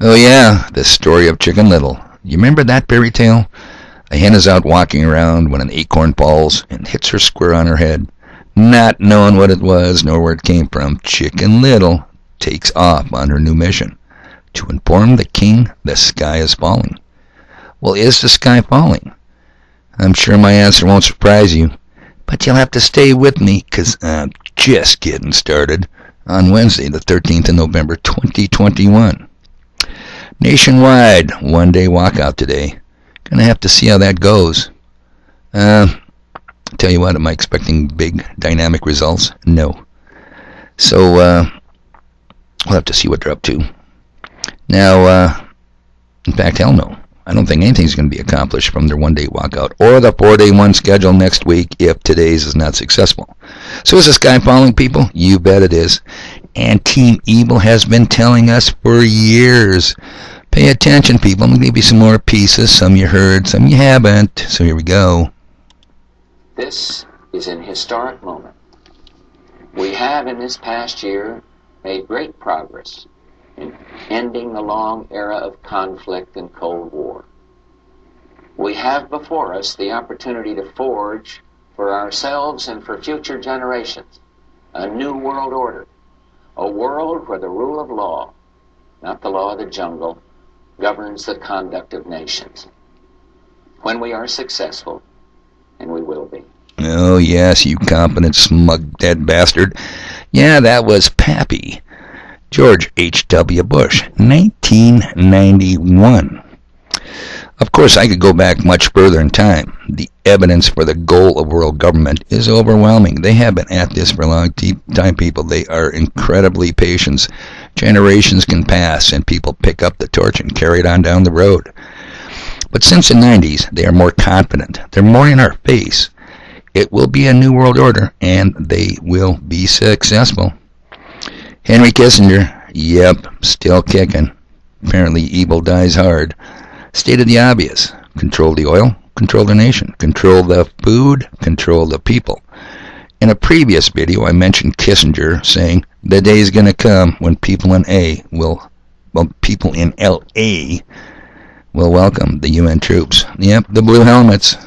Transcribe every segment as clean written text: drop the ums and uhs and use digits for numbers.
Oh yeah, the story of Chicken Little. You remember that fairy tale? A hen is out walking around when an acorn falls and hits her square on her head. Not knowing what it was nor where it came from, Chicken Little takes off on her new mission to inform the king the sky is falling. Well, is the sky falling? I'm sure my answer won't surprise you, but you'll have to stay with me because I'm just getting started on Wednesday, the 13th of November, 2021. Nationwide, one-day walkout today. Gonna have to see how that goes. Tell you what, am I expecting big dynamic results? No. So, we'll have to see what they're up to. Now, in fact, hell no. I don't think anything's going to be accomplished from their one-day walkout or the 4-day one schedule next week if today's is not successful. So is the sky falling, people? You bet it is. And Team Evil has been telling us for years. Pay attention, people. I'm going to give you some more pieces. Some you heard, some you haven't. So here we go. This is an historic moment. We have in this past year made great progress in ending the long era of conflict and Cold War. We have before us the opportunity to forge for ourselves and for future generations a new world order, a world where the rule of law, not the law of the jungle, governs the conduct of nations. When we are successful, and we will be. Oh yes, you competent, smug, dead bastard. Yeah, that was Pappy. George H.W. Bush, 1991. Of course, I could go back much further in time. The evidence for the goal of world government is overwhelming. They have been at this for a long time, people. They are incredibly patient. Generations can pass, and people pick up the torch and carry it on down the road. But since the 90s, they are more confident. They're more in our face. It will be a new world order, and they will be successful. Henry Kissinger, yep, still kicking. Apparently evil dies hard. Stated the obvious. Control the oil, control the nation. Control the food, control the people. In a previous video, I mentioned Kissinger saying, the day is going to come when people in LA will welcome the UN troops. Yep, the blue helmets.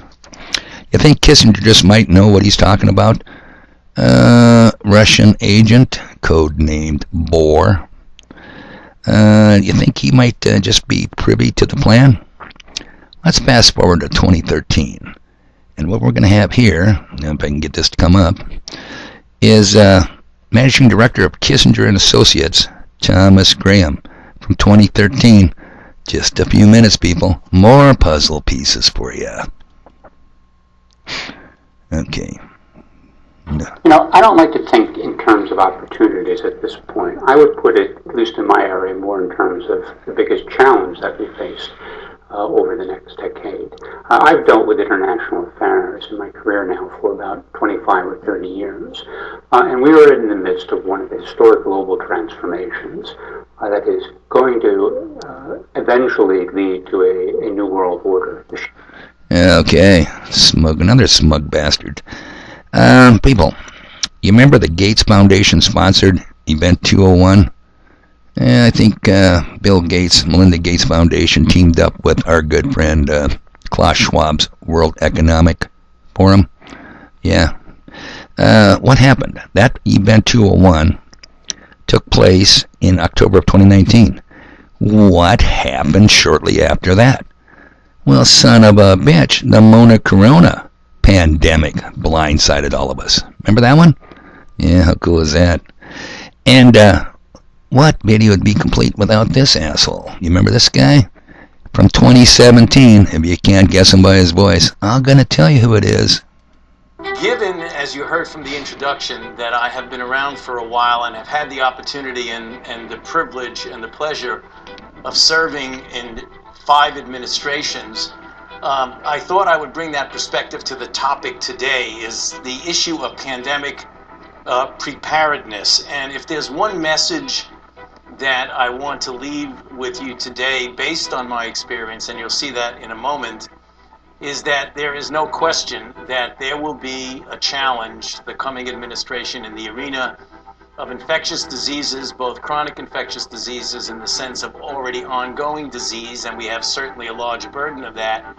You think Kissinger just might know what he's talking about? Russian agent, codenamed Bohr. You think he might just be privy to the plan? Let's fast forward to 2013. And what we're going to have here, if I can get this to come up, is Managing Director of Kissinger and Associates, Thomas Graham, from 2013. Just a few minutes, people. More puzzle pieces for you. Okay. No. I don't like to think in terms of opportunities at this point. I would put it, at least in my area, more in terms of the biggest challenge that we face over the next decade. I've dealt with international affairs in my career now for about 25 or 30 years, and we are in the midst of one of the historic global transformations that is going to eventually lead to a new world order. Okay, another smug bastard. People, you remember the Gates Foundation sponsored Event 201? I think Bill Gates, Melinda Gates Foundation teamed up with our good friend Klaus Schwab's World Economic Forum. Yeah. What happened? That Event 201 took place in October of 2019. What happened shortly after that? Well, son of a bitch, the Mona Corona pandemic blindsided all of us. Remember that one? Yeah, how cool is that? And what video would be complete without this asshole? You remember this guy? From 2017, if you can't guess him by his voice, I'm going to tell you who it is. Given, as you heard from the introduction, that I have been around for a while and have had the opportunity and the privilege and the pleasure of serving in 5 administrations, I thought I would bring that perspective to the topic today, is the issue of pandemic preparedness. And if there's one message that I want to leave with you today based on my experience, and you'll see that in a moment, is that there is no question that there will be a challenge, the coming administration, in the arena of infectious diseases, both chronic infectious diseases in the sense of already ongoing disease, and we have certainly a large burden of that,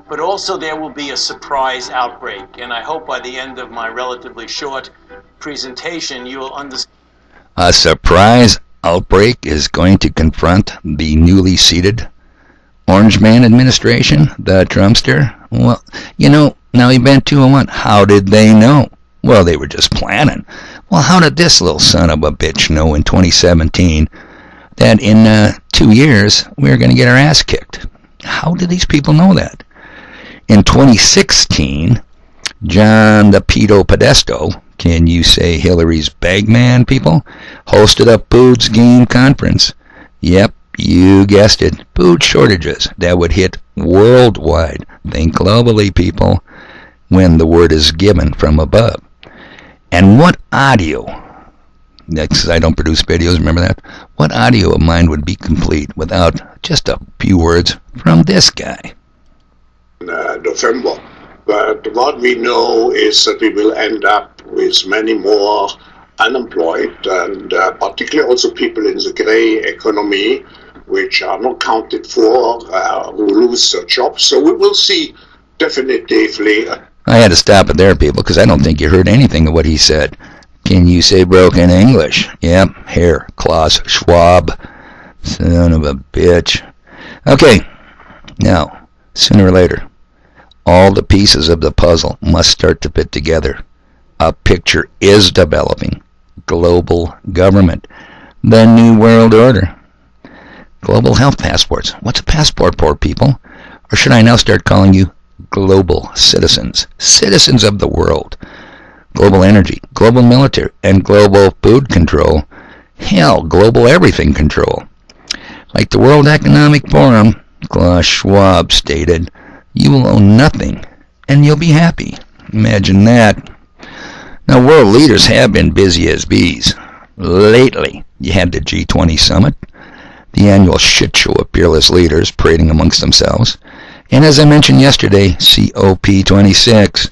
but also there will be a surprise outbreak. And I hope by the end of my relatively short presentation, you will understand. A surprise outbreak is going to confront the newly seated Orange Man administration, the Trumpster. Well, now Event 201, how did they know? Well, they were just planning. Well, how did this little son of a bitch know in 2017 that in 2 years we were going to get our ass kicked? How did these people know that? In 2016, John the Pedo Podesto, can you say Hillary's bagman, people, hosted a food scheme conference. Yep, you guessed it. Food shortages that would hit worldwide. Think globally, people, when the word is given from above. And what audio, because I don't produce videos, remember that? What audio of mine would be complete without just a few words from this guy? November. But what we know is that we will end up with many more unemployed, and particularly also people in the grey economy, which are not counted for, who lose their jobs. So we will see definitively. I had to stop it there, people, because I don't think you heard anything of what he said. Can you say broken English? Yep, here, Klaus Schwab. Son of a bitch. Okay, now, sooner or later, all the pieces of the puzzle must start to fit together. A picture is developing. Global government. The New World Order. Global health passports. What's a passport for, people? Or should I now start calling you global citizens? Citizens of the world. Global energy, global military, and global food control. Hell, global everything control. Like the World Economic Forum, Klaus Schwab stated, you will own nothing, and you'll be happy. Imagine that. Now, world leaders have been busy as bees. Lately, you had the G20 summit, the annual shit show of fearless leaders parading amongst themselves, and as I mentioned yesterday, COP26,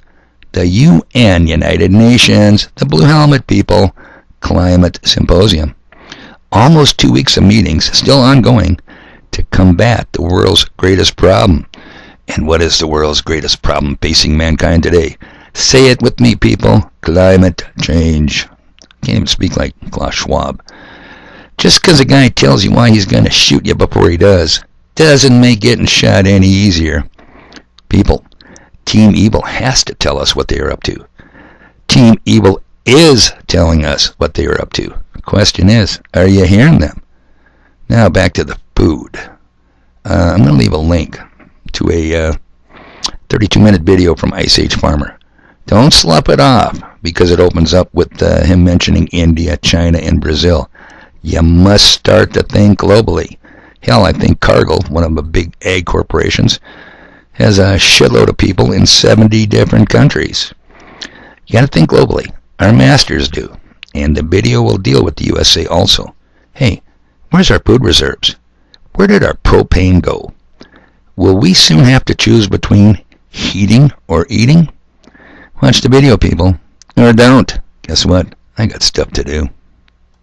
the UN, United Nations, the Blue Helmet people, Climate Symposium. Almost 2 weeks of meetings, still ongoing, to combat the world's greatest problem. And what is the world's greatest problem facing mankind today? Say it with me, people. Climate change. Can't even speak like Klaus Schwab. Just because a guy tells you why he's going to shoot you before he does, doesn't make getting shot any easier. People, Team Evil has to tell us what they are up to. Team Evil is telling us what they are up to. The question is, are you hearing them? Now back to the food. I'm going to leave a link to a 32-minute video from Ice Age Farmer. Don't slough it off because it opens up with him mentioning India, China, and Brazil. You must start to think globally. Hell, I think Cargill, one of the big ag corporations, has a shitload of people in 70 different countries. You gotta think globally. Our masters do. And the video will deal with the USA also. Hey, where's our food reserves? Where did our propane go? Will we soon have to choose between heating or eating? Watch the video, people. Or don't. Guess what? I got stuff to do.